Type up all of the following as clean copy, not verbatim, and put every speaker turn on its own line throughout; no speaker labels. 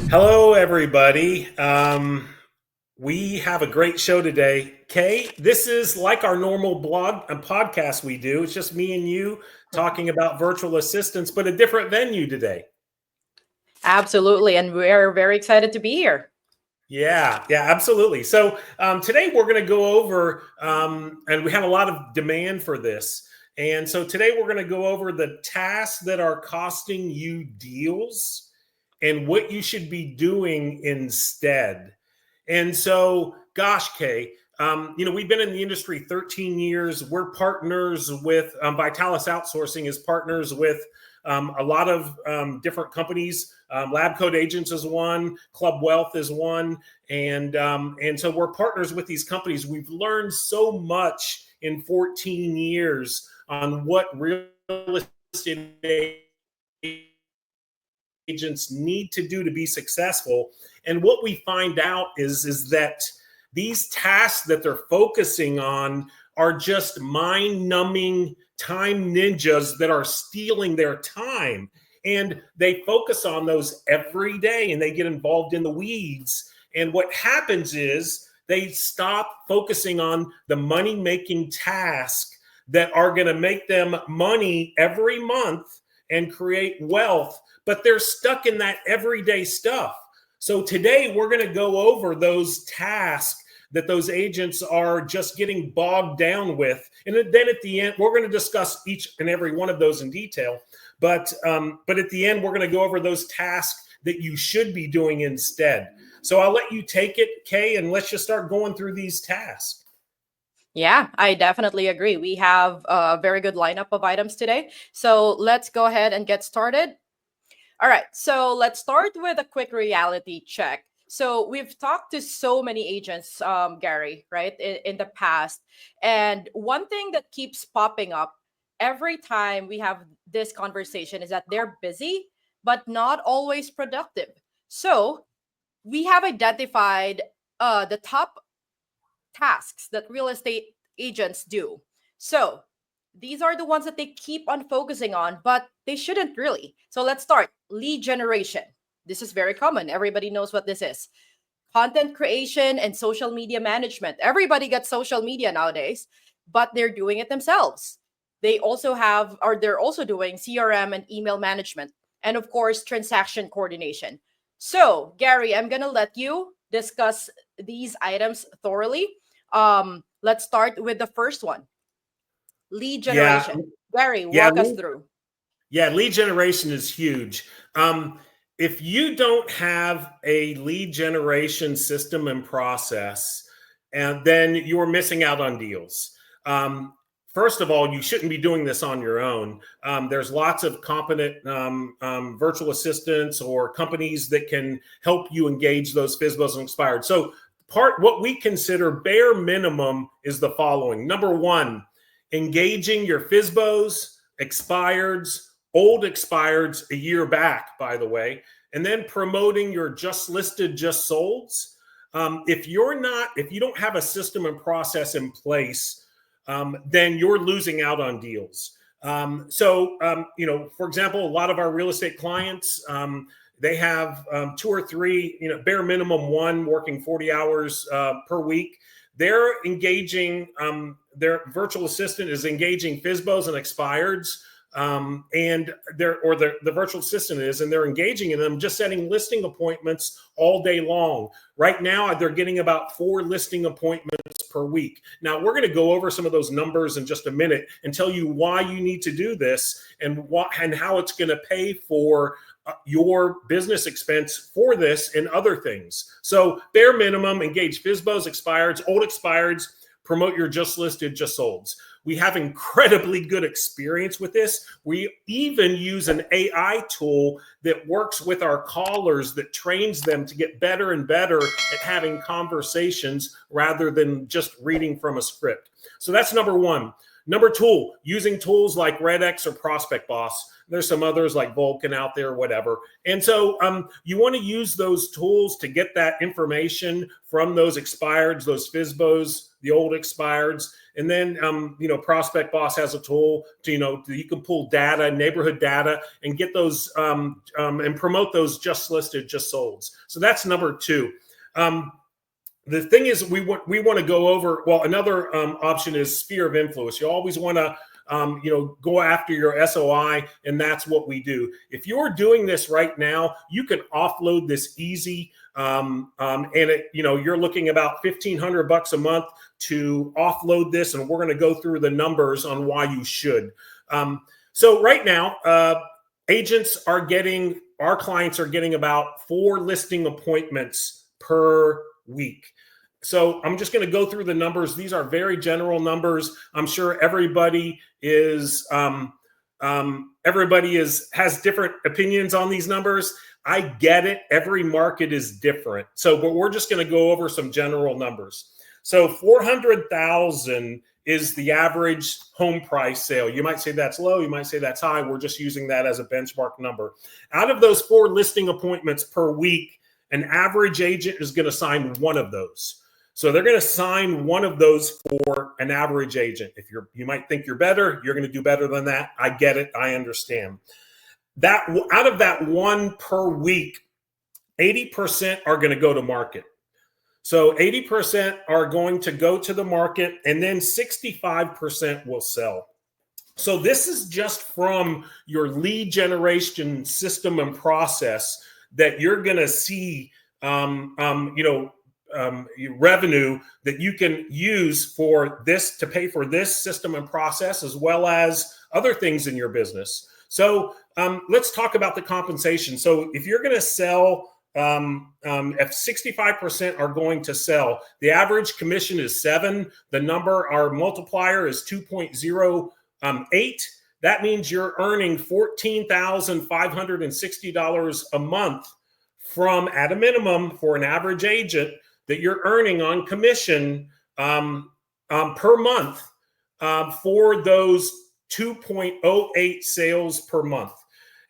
Hello, everybody. We have a great show today. Kay, this is like our normal blog and podcast we do. It's just me and you talking about virtual assistants, but a different venue today.
Absolutely. And we're very excited to be here.
Yeah, absolutely. So today we're going to go over, and we have a lot of demand for this. And so today we're going to go over the tasks that are costing you deals and what you should be doing instead. And so, gosh, Kay, we've been in the industry 13 years. We're partners with Vitalis Outsourcing is partners with a lot of different companies. Lab Code Agents is one, Club Wealth is one, and so we're partners with these companies. We've learned so much in 14 years on what real estate agents need to do to be successful. And what we find out is that these tasks that they're focusing on are just mind-numbing time ninjas that are stealing their time. And they focus on those every day and they get involved in the weeds. And what happens is they stop focusing on the money-making task that are going to make them money every month and create wealth, but they're stuck in that everyday stuff. So today we're going to go over those tasks that those agents are just getting bogged down with. And then at the end, we're going to discuss each and every one of those in detail. But at the end, we're going to go over those tasks that you should be doing instead. So I'll let you take it, Kay, and let's just start going through these tasks.
Yeah, I definitely agree. We have a very good lineup of items today. So let's go ahead and get started. All right, so let's start with a quick reality check. So we've talked to so many agents, Gary, right, in the past. And one thing that keeps popping up every time we have this conversation is that they're busy, but not always productive. So we have identified the top tasks that real estate agents do. So these are the ones that they keep on focusing on, but they shouldn't really. So let's start. Lead generation. This is very common. Everybody knows what this is. Content creation and social media management. Everybody gets social media nowadays, but they're doing it themselves. They're also doing CRM and email management. And of course, transaction coordination. So, Gary, I'm going to let you discuss these items thoroughly. Let's start with the first one. Lead generation. Gary, walk us through.
Yeah, lead generation is huge. If you don't have a lead generation system and process, and then you're missing out on deals. First of all, you shouldn't be doing this on your own. There's lots of competent virtual assistants or companies that can help you engage those FSBOs and expired. So what we consider bare minimum is the following. Number one, engaging your FSBOs, expireds, old expireds a year back, by the way, and then promoting your just listed, just solds. If you don't have a system and process in place, then you're losing out on deals. For example, a lot of our real estate clients, they have 2 or 3, bare minimum 1 working 40 hours per week. They're engaging, their virtual assistant is engaging FSBOs and expireds. The virtual assistant is, and they're engaging in them, just setting listing appointments all day long. Right now, they're getting about 4 listing appointments per week. Now, we're going to go over some of those numbers in just a minute and tell you why you need to do this and how it's going to pay for your business expense for this and other things. So bare minimum, engage FSBOs, expireds, old expireds, promote your just listed, just solds. We have incredibly good experience with this. We even use an AI tool that works with our callers that trains them to get better and better at having conversations rather than just reading from a script. So that's number one. Number two, using tools like RedX or Prospect Boss. There's some others like Vulcan out there, whatever. And so you want to use those tools to get that information from those expireds, those FSBOs, the old expireds. And then, Prospect Boss has a tool to, you can pull data, neighborhood data, and get those and promote those just listed, just solds. So that's number two. The thing is, we want to go over, well, another option is sphere of influence. You always want to, go after your SOI, and that's what we do. If you're doing this right now, you can offload this easy, and you're looking about $1,500 a month to offload this, and we're going to go through the numbers on why you should. So right now, our clients are getting about 4 listing appointments per week. So I'm just going to go through the numbers. These are very general numbers. I'm sure everybody has different opinions on these numbers. I get it. Every market is different. But we're just going to go over some general numbers. So 400,000 is the average home price sale. You might say that's low. You might say that's high. We're just using that as a benchmark number. Out of those 4 listing appointments per week, an average agent is going to sign one of those. So they're going to sign one of those for an average agent. If you might think you're better, you're going to do better than that. I get it. I understand. That out of that 1 per week, 80% are going to go to market. So 80% are going to go to the market, and then 65% will sell. So this is just from your lead generation system and process that you're going to see, revenue that you can use for this to pay for this system and process, as well as other things in your business. So let's talk about the compensation. So if you're going to sell, if 65% are going to sell, the average commission is 7. Our multiplier is 2.08. That means you're earning $14,560 a month at a minimum for an average agent that you're earning on commission per month for those 2.08 sales per month.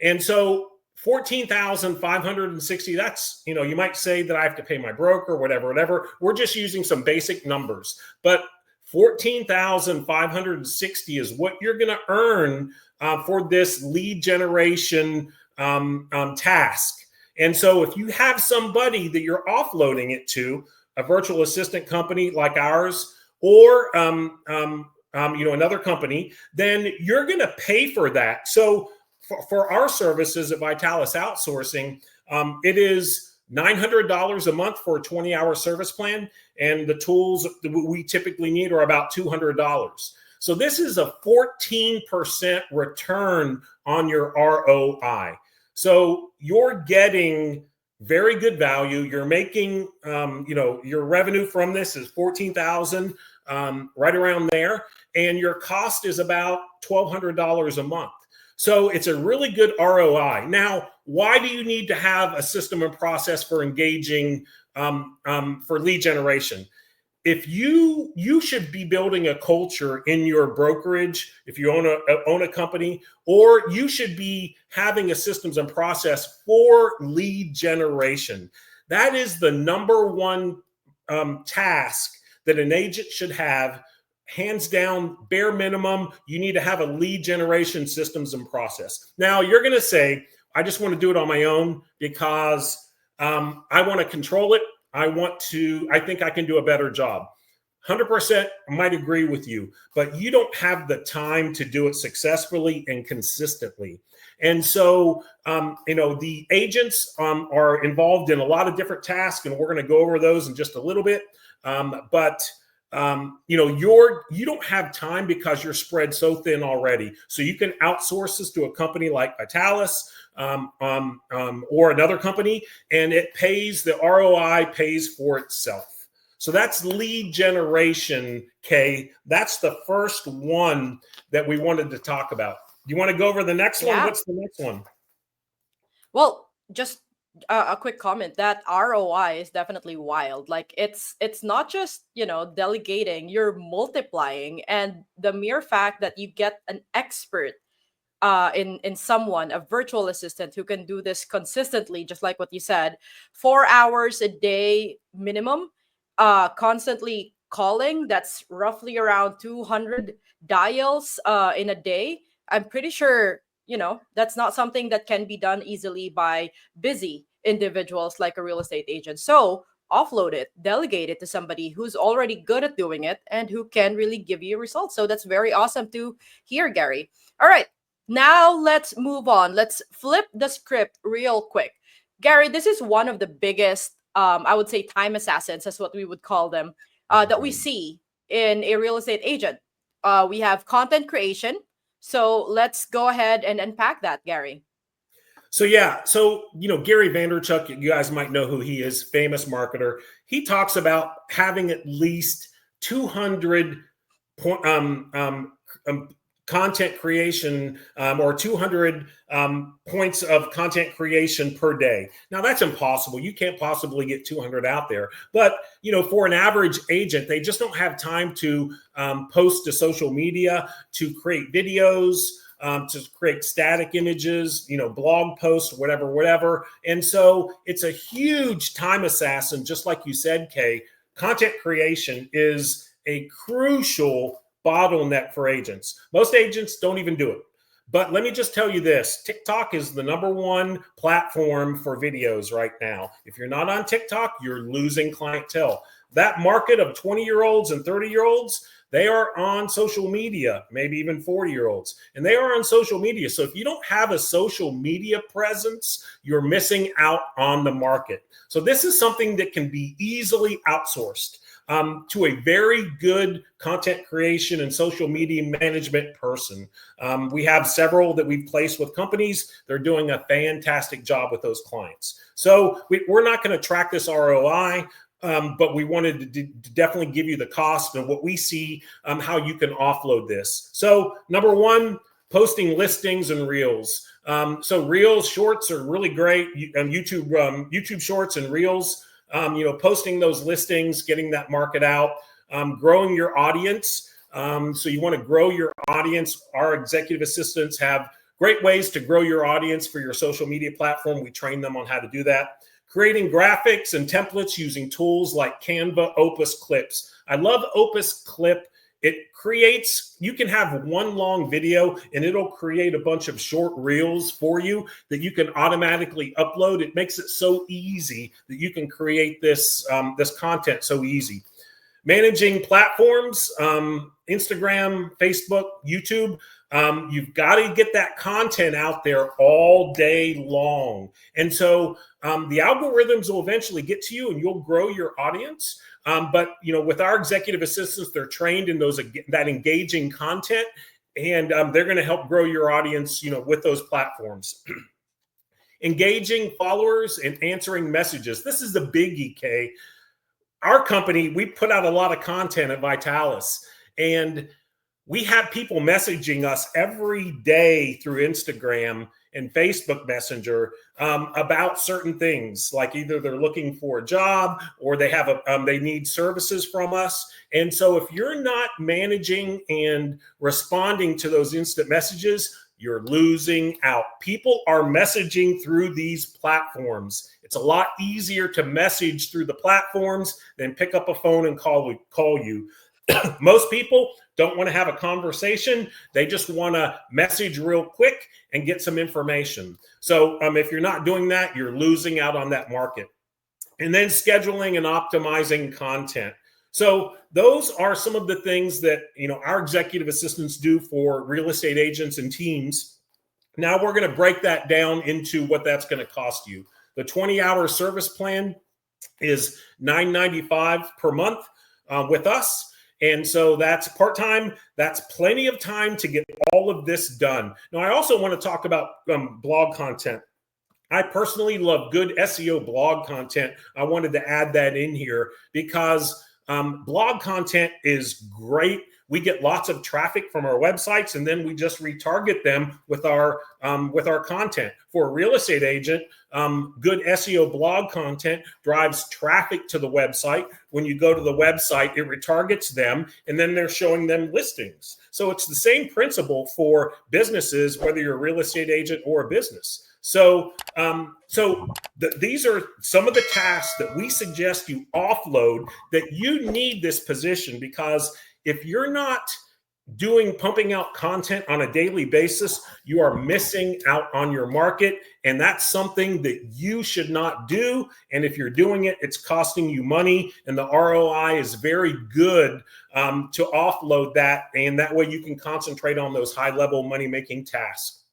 And so 14,560, that's, you might say that I have to pay my broker, whatever. We're just using some basic numbers. But 14,560 is what you're going to earn for this lead generation task. And so if you have somebody that you're offloading it to, a virtual assistant company like ours, or another company, then you're going to pay for that. So for our services at Vitalis Outsourcing, it is $900 a month for a 20-hour service plan, and the tools that we typically need are about $200. So this is a 14% return on your ROI. So you're getting very good value. You're making, your revenue from this is $14,000, right around there, and your cost is about $1,200 a month. So it's a really good ROI. Now, why do you need to have a system and process for engaging for lead generation? If you should be building a culture in your brokerage, if you own a company, or you should be having a systems and process for lead generation. That is the number one task that an agent should have. Hands down, bare minimum, you need to have a lead generation systems and process. Now, you're going to say, I just want to do it on my own because I want to control it. I think I can do a better job. 100% might agree with you, but you don't have the time to do it successfully and consistently. And so, the agents are involved in a lot of different tasks, and we're going to go over those in just a little bit. But you don't have time because you're spread so thin already. So you can outsource this to a company like Vitalis or another company, and the ROI pays for itself. So that's lead generation, Kay. That's the first one that we wanted to talk about. Do you want to go over the next one? What's the next one?
Well, just a quick comment, that ROI is definitely wild. Like it's not just, delegating, you're multiplying. And the mere fact that you get an expert in someone, a virtual assistant who can do this consistently, just like what you said, 4 hours a day minimum, constantly calling, that's roughly around 200 dials in a day. I'm pretty sure, that's not something that can be done easily by busy individuals like a real estate agent. So offload it, delegate it to somebody who's already good at doing it and who can really give you results. So that's very awesome to hear, Gary. All right, now let's move on. Let's flip the script real quick. Gary, this is one of the biggest, I would say, time assassins, that's what we would call them, that we see in a real estate agent. We have content creation. So let's go ahead and unpack that, Gary.
So yeah, Gary Vaynerchuk, you guys might know who he is, famous marketer. He talks about having at least 200 content creation or 200 points of content creation per day. Now that's impossible. You can't possibly get 200 out there. But for an average agent, they just don't have time to post to social media, to create videos, to create static images, blog posts, whatever. And so it's a huge time assassin, just like you said, Kay. Content creation is a crucial bottleneck for agents. Most agents don't even do it. But let me just tell you this, TikTok is the #1 platform for videos right now. If you're not on TikTok, you're losing clientele. That market of 20-year-olds and 30-year-olds, they are on social media, maybe even 40-year-olds, and they are on social media. So if you don't have a social media presence, you're missing out on the market. So this is something that can be easily outsourced to a very good content creation and social media management person. We have several that we've placed with companies. They're doing a fantastic job with those clients. So we're not going to track this ROI, but we wanted to definitely give you the cost and what we see, how you can offload this. So #1, posting listings and reels. So reels, shorts are really great. YouTube shorts and reels. Posting those listings, getting that market out, growing your audience. So you want to grow your audience. Our executive assistants have great ways to grow your audience for your social media platform. We train them on how to do that. Creating graphics and templates using tools like Canva, Opus Clips. I love Opus Clip. You can have one long video and it'll create a bunch of short reels for you that you can automatically upload. It makes it so easy that you can create this content so easy. Managing platforms, Instagram, Facebook, YouTube. You've got to get that content out there all day long. And so the algorithms will eventually get to you and you'll grow your audience. But with our executive assistants, they're trained in that engaging content, and they're going to help grow your audience, with those platforms. Engaging followers and answering messages. This is the biggie, Kay. Our company, we put out a lot of content at Vitalis, and we have people messaging us every day through Instagram and Facebook Messenger about certain things, like either they're looking for a job or they have they need services from us. And so if you're not managing and responding to those instant messages, you're losing out. People are messaging through these platforms. It's a lot easier to message through the platforms than pick up a phone and call you. Most people don't want to have a conversation. They just want to message real quick and get some information. So if you're not doing that, you're losing out on that market. And then scheduling and optimizing content. So those are some of the things that our executive assistants do for real estate agents and teams. Now we're going to break that down into what that's going to cost you. The 20-hour service plan is $9.95 per month with us. And so that's part-time. That's plenty of time to get all of this done. Now, I also want to talk about blog content. I personally love good SEO blog content. I wanted to add that in here because blog content is great we get lots of traffic from our websites, and then we just retarget them with our content. For a real estate agent, good SEO blog content drives traffic to the website. When you go to the website, it retargets them, and then they're showing them listings. So it's the same principle for businesses, whether you're a real estate agent or a business. So, these are some of the tasks that we suggest you offload, that you need this position, because if you're not pumping out content on a daily basis, you are missing out on your market. And that's something that you should not do. And if you're doing it, it's costing you money, and the ROI is very good to offload that. And that way you can concentrate on those high-level money-making tasks.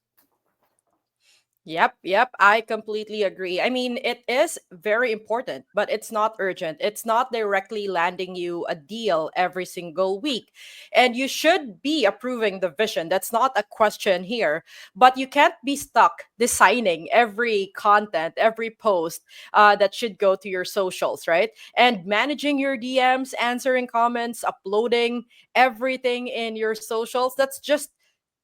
Yep. I completely agree. I mean, it is very important, but it's not urgent. It's not directly landing you a deal every single week. And you should be approving the vision. That's not a question here. But you can't be stuck designing every content, every post that should go to your socials, right? And managing your DMs, answering comments, uploading everything in your socials. That's just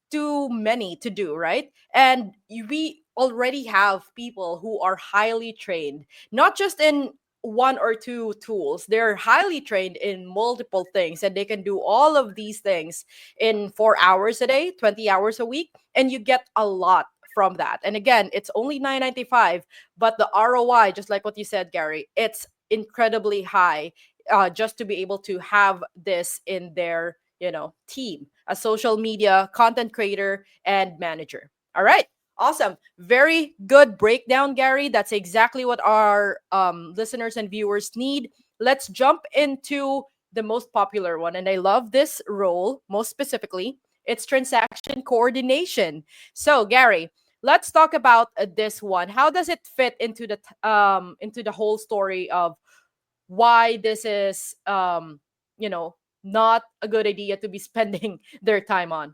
too many to do, right? And we already have people who are highly trained, not just in one or two tools. They're highly trained in multiple things, and they can do all of these things in 4 hours a day, 20 hours a week, and you get a lot from that. And again, it's only $9.95, but the ROI, just like what you said, Gary, it's incredibly high, just to be able to have this in their team, a social media content creator and manager. All right. Awesome. Very good breakdown, Gary. That's exactly what our listeners and viewers need. Let's jump into the most popular one. And I love this role most specifically. It's transaction coordination. So, Gary, let's talk about this one. How does it fit into the whole story of why this is not a good idea to be spending their time on?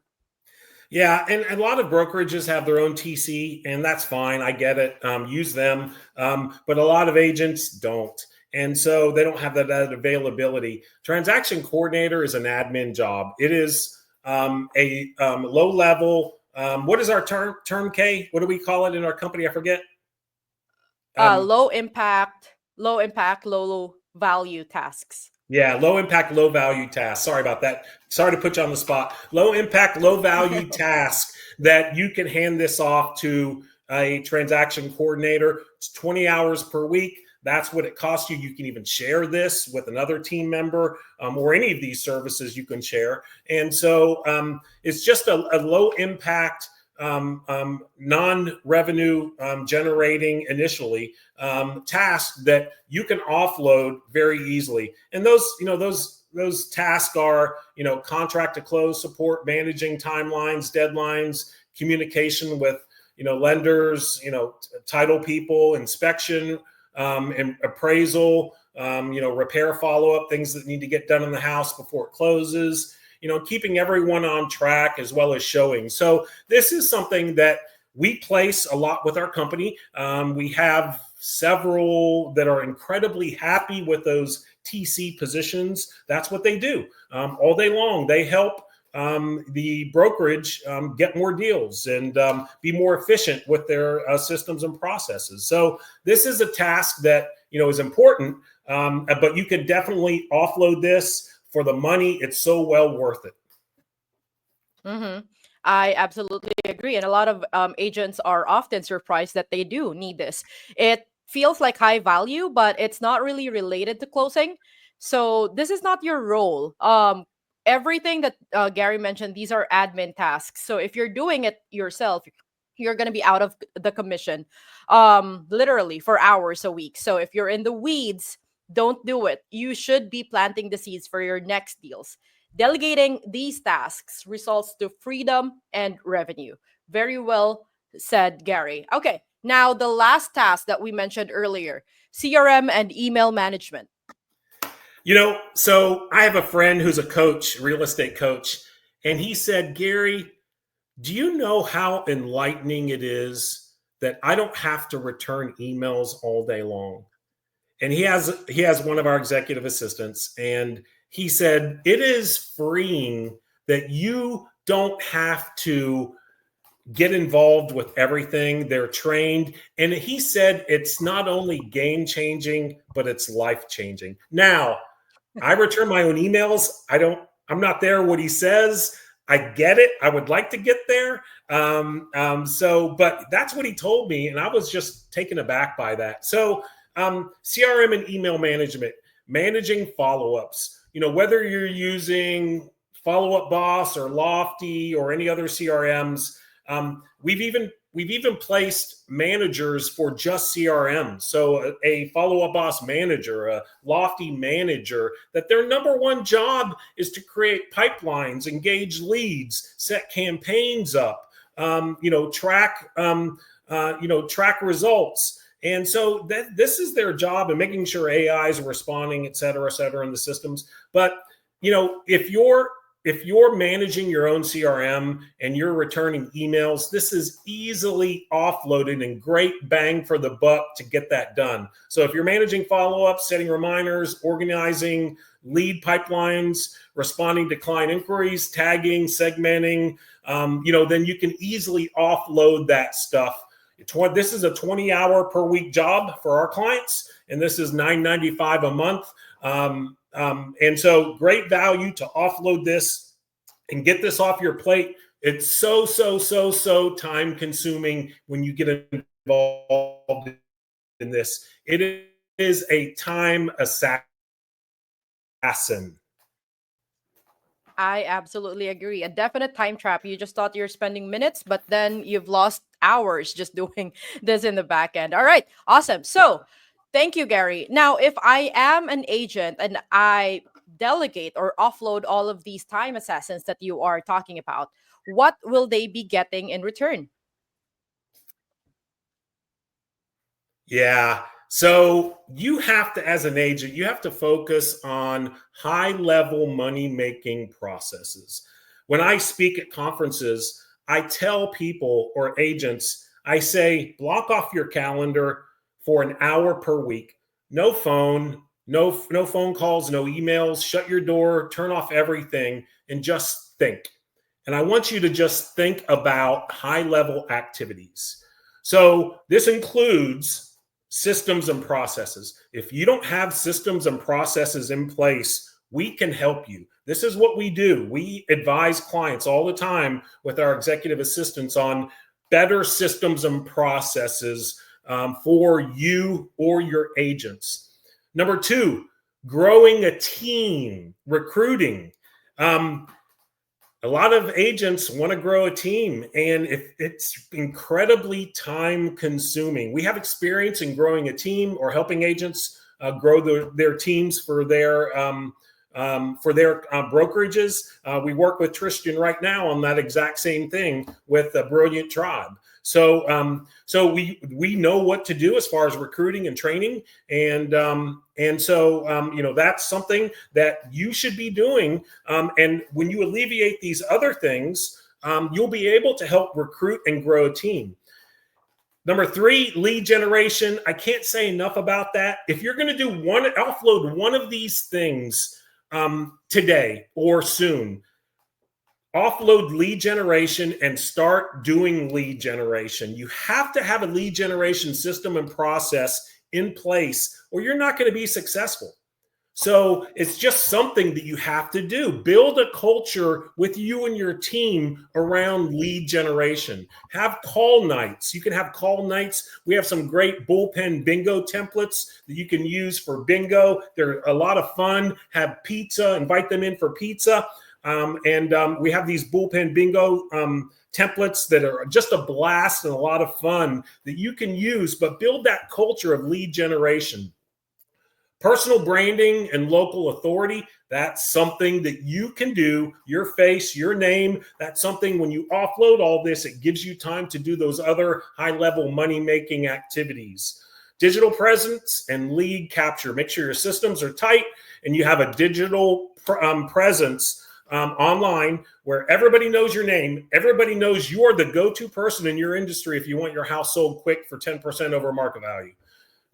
Yeah, and a lot of brokerages have their own TC, and that's fine. I get it. Use them. But a lot of agents don't. And so they don't have that availability. Transaction coordinator is an admin job. It is a low level. What is our term, Kay? What do we call it in our company? I forget.
Low impact, low value tasks.
Yeah, low impact, low value tasks. Sorry about that. Sorry to put you on the spot. Low impact, low value task that you can hand this off to a transaction coordinator. It's 20 hours per week. That's what it costs you. You can even share this with another team member, or any of these services you can share. And so it's just a low impact, non-revenue generating initially tasks that you can offload very easily. And those tasks are, contract to close support, managing timelines, deadlines, communication with, lenders, title people, inspection, and appraisal, repair follow-up, things that need to get done in the house before it closes, keeping everyone on track, as well as showing. So this is something that we place a lot with our company. We have several that are incredibly happy with those TC positions. That's what they do all day long. They help the brokerage get more deals and be more efficient with their systems and processes. So this is a task that is important, but you can definitely offload this for the money. It's so well worth it.
Mm-hmm. I absolutely agree. And a lot of agents are often surprised that they do need this. It feels like high value, but it's not really related to closing. So this is not your role. Everything that Gary mentioned, these are admin tasks. So if you're doing it yourself, you're going to be out of the commission literally for hours a week. So if you're in the weeds, don't do it. You should be planting the seeds for your next deals. Delegating these tasks results to freedom and revenue. Very well said, Gary. Okay, now the last task that we mentioned earlier, CRM and email management.
So I have a friend who's a coach, real estate coach, and he said, Gary, do you know how enlightening it is that I don't have to return emails all day long? And he has one of our executive assistants, and he said, it is freeing that you don't have to get involved with everything. They're trained. And he said it's not only game changing, but it's life changing. Now, I return my own emails. I'm not there what he says. I get it. I would like to get there. But that's what he told me. And I was just taken aback by that. So CRM and email management, managing follow-ups, whether you're using Follow Up Boss or Lofty or any other CRMs, we've even placed managers for just CRM. So a Follow Up Boss manager, a Lofty manager, that their number one job is to create pipelines, engage leads, set campaigns up, track results. And so this is their job, and making sure AIs are responding, et cetera, in the systems. But if you're managing your own CRM and you're returning emails, this is easily offloaded and great bang for the buck to get that done. So if you're managing follow-ups, setting reminders, organizing lead pipelines, responding to client inquiries, tagging, segmenting, then you can easily offload that stuff. This is a 20-hour per week job for our clients, and this is $9.95 a month. And so great value to offload this and get this off your plate. It's so time consuming when you get involved in this. It is a time assassin.
I absolutely agree. A definite time trap. You just thought you're spending minutes, but then you've lost hours just doing this in the back end. All right. Awesome. So thank you, Gary. Now, if I am an agent and I delegate or offload all of these time assassins that you are talking about, what will they be getting in return?
Yeah. So you have to, as an agent, you have to focus on high-level money-making processes. When I speak at conferences, I tell people or agents, I say, block off your calendar for an hour per week. No phone, no phone calls, no emails. Shut your door, turn off everything, and just think. And I want you to just think about high-level activities. So this includes systems and processes. If you don't have systems and processes in place, we can help you. This is what we do. We advise clients all the time with our executive assistants on better systems and processes for you or your agents. Number two, growing a team, recruiting. A lot of agents want to grow a team, and it's incredibly time consuming. We have experience in growing a team or helping agents grow their teams for their brokerages. We work with Tristan right now on that exact same thing with a Brilliant Tribe. So we know what to do as far as recruiting and training, and so that's something that you should be doing. And when you alleviate these other things, you'll be able to help recruit and grow a team. Number three, lead generation. I can't say enough about that. If you're going to offload one of these things today or soon, offload lead generation and start doing lead generation. You have to have a lead generation system and process in place, or you're not going to be successful. So it's just something that you have to do. Build a culture with you and your team around lead generation. Have call nights. You can have call nights. We have some great bullpen bingo templates that you can use for bingo. They're a lot of fun. Have pizza, invite them in for pizza. We have these bullpen bingo templates that are just a blast and a lot of fun that you can use, but build that culture of lead generation. Personal branding and local authority, that's something that you can do. Your face, your name, that's something when you offload all this, it gives you time to do those other high-level money-making activities. Digital presence and lead capture. Make sure your systems are tight and you have a digital presence online where everybody knows your name. Everybody knows you're the go-to person in your industry if you want your house sold quick for 10% over market value.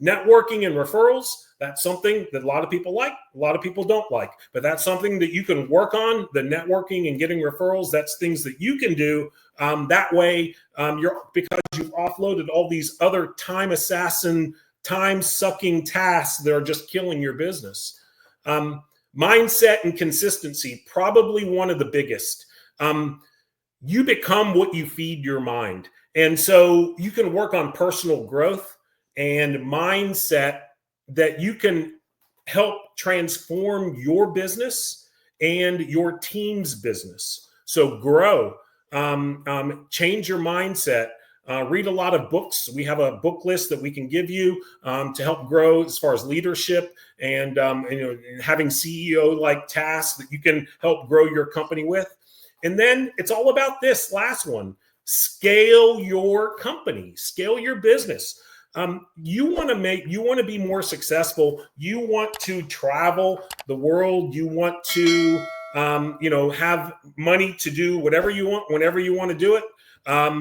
Networking and referrals, that's something that a lot of people like, a lot of people don't like, but that's something that you can work on. The networking and getting referrals, that's things that you can do. That way, because you've offloaded all these other time assassin, time sucking tasks that are just killing your business. Mindset and consistency, probably one of the biggest. You become what you feed your mind. And so you can work on personal growth and mindset that you can help transform your business and your team's business. So grow, change your mindset, read a lot of books. We have a book list that we can give you to help grow as far as leadership and having CEO-like tasks that you can help grow your company with. And then it's all about this last one: scale your company, scale your business. You want to be more successful. You want to travel the world. You want to, have money to do whatever you want, whenever you want to do it.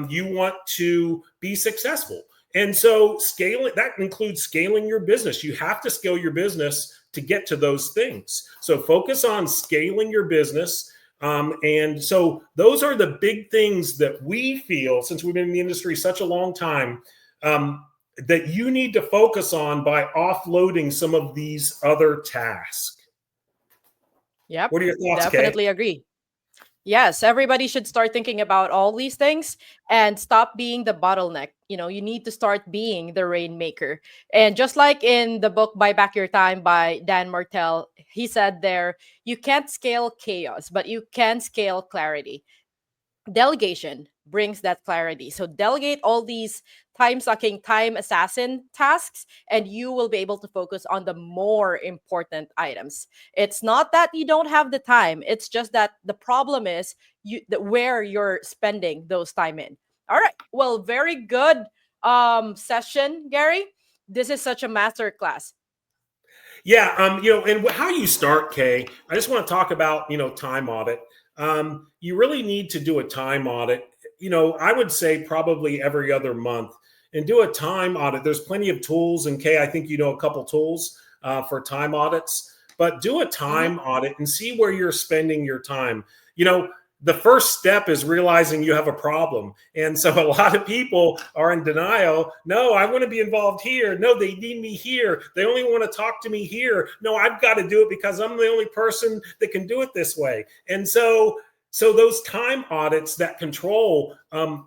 You want to be successful. And so that includes scaling your business. You have to scale your business to get to those things. So focus on scaling your business. And so those are the big things that we feel, since we've been in the industry such a long time, that you need to focus on by offloading some of these other tasks.
Yep.
What are your thoughts, Kay?
Definitely agree. Yes, everybody should start thinking about all these things and stop being the bottleneck. You need to start being the rainmaker. And just like in the book Buy Back Your Time by Dan Martell, he said there, you can't scale chaos, but you can scale clarity. Delegation brings that clarity. So delegate all these time-sucking, time assassin tasks, and you will be able to focus on the more important items. It's not that you don't have the time. It's just that the problem is where you're spending those time in. All right. Well, very good session, Gary. This is such a master class.
Yeah. And how you start, Kay, I just want to talk about, time audit. You really need to do a time audit. I would say probably every other month, and do a time audit. There's plenty of tools, and Kay, I think you know a couple tools for time audits, but do a time audit and see where you're spending your time. The first step is realizing you have a problem. And so a lot of people are in denial. No, I want to be involved here. No, they need me here. They only want to talk to me here. No, I've got to do it because I'm the only person that can do it this way. And so those time audits, that control,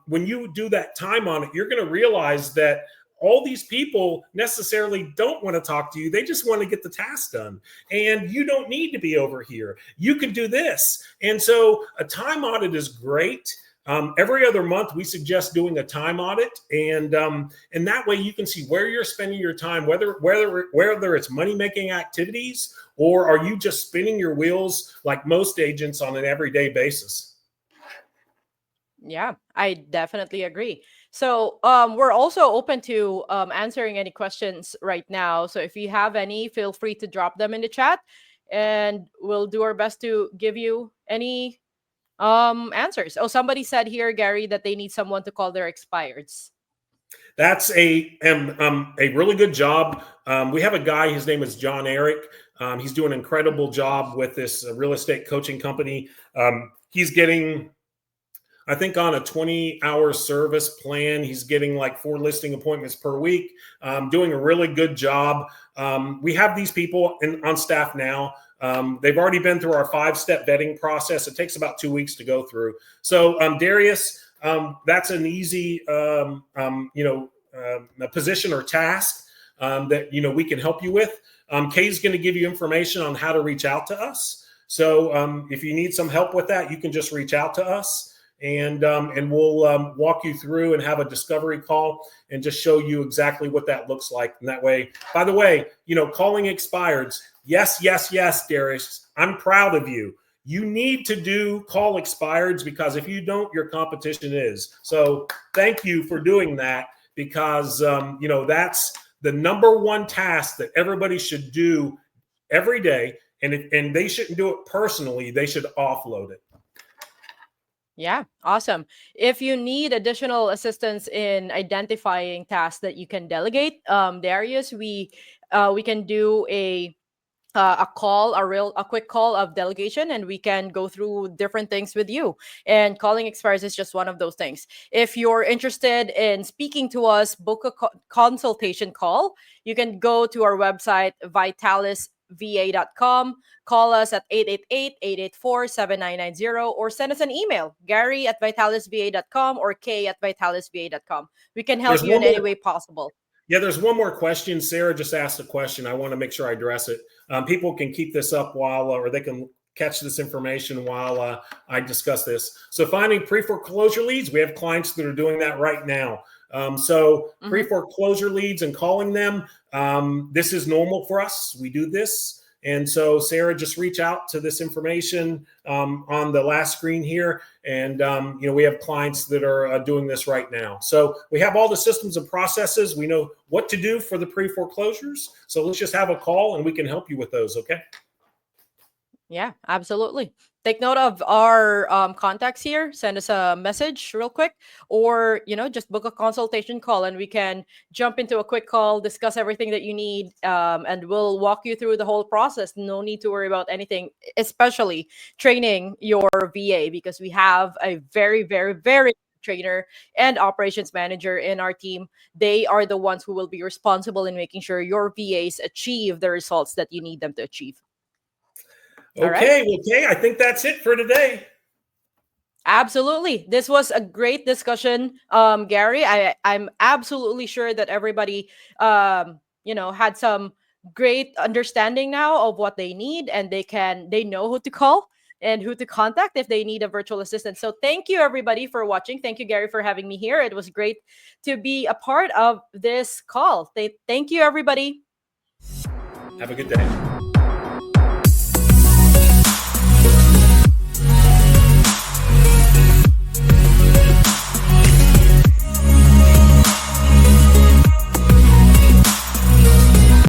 when you do that time audit, you're going to realize that all these people necessarily don't want to talk to you. They just want to get the task done. And you don't need to be over here. You can do this. And so a time audit is great. Every other month, we suggest doing a time audit. And that way you can see where you're spending your time, whether it's money-making activities, or are you just spinning your wheels like most agents on an everyday basis?
Yeah, I definitely agree. So we're also open to answering any questions right now. So if you have any, feel free to drop them in the chat, and we'll do our best to give you any answers. Oh, somebody said here, Gary, that they need someone to call their expireds.
That's a really good job. We have a guy, his name is John Eric. He's doing an incredible job with this real estate coaching company. He's getting, I think, on a 20-hour service plan, he's getting like 4 listing appointments per week, doing a really good job. We have these people on staff now. They've already been through our 5-step vetting process. It takes about 2 weeks to go through. So Darius, that's an easy, position or task that, we can help you with. Kay's going to give you information on how to reach out to us. So if you need some help with that, you can just reach out to us. And we'll walk you through and have a discovery call and just show you exactly what that looks like. And that way, by the way, calling expireds. Yes, Darius, I'm proud of you. You need to call expireds, because if you don't, your competition is. So thank you for doing that, because, that's the number one task that everybody should do every day. And they shouldn't do it personally. They should offload it.
Yeah, awesome. If you need additional assistance in identifying tasks that you can delegate, Darius, we can do a call, a quick call of delegation, and we can go through different things with you. And calling expires is just one of those things. If you're interested in speaking to us, book a consultation call. You can go to our website, vitalisva.com. Call us at 888-884-7990, or send us an email, gary@vitalisva.com or k@vitalisva.com. We can help
There's
you in
one
any
more.
way possible.
Yeah, there's one more question. Sarah just asked a question. I want to make sure I address it. People can keep this up while, or they can catch this information while I discuss this. So finding pre-foreclosure leads, we have clients that are doing that right now. Pre-foreclosure leads and calling them, this is normal for us. We do this. And so, Sarah, just reach out to this information on the last screen here. And, we have clients that are doing this right now. So we have all the systems and processes. We know what to do for the pre-foreclosures. So let's just have a call and we can help you with those, okay?
Yeah, absolutely. Take note of our contacts here. Send us a message real quick, or just book a consultation call, and we can jump into a quick call, discuss everything that you need, and we'll walk you through the whole process. No need to worry about anything, especially training your VA, because we have a very, very, very trainer and operations manager in our team. They are the ones who will be responsible in making sure your VAs achieve the results that you need them to achieve.
Okay, okay. I think that's it for today.
Absolutely. This was a great discussion, Gary. I'm absolutely sure that everybody, had some great understanding now of what they need, and they know who to call and who to contact if they need a virtual assistant. So thank you, everybody, for watching. Thank you, Gary, for having me here. It was great to be a part of this call. Thank you, everybody.
Have a good day.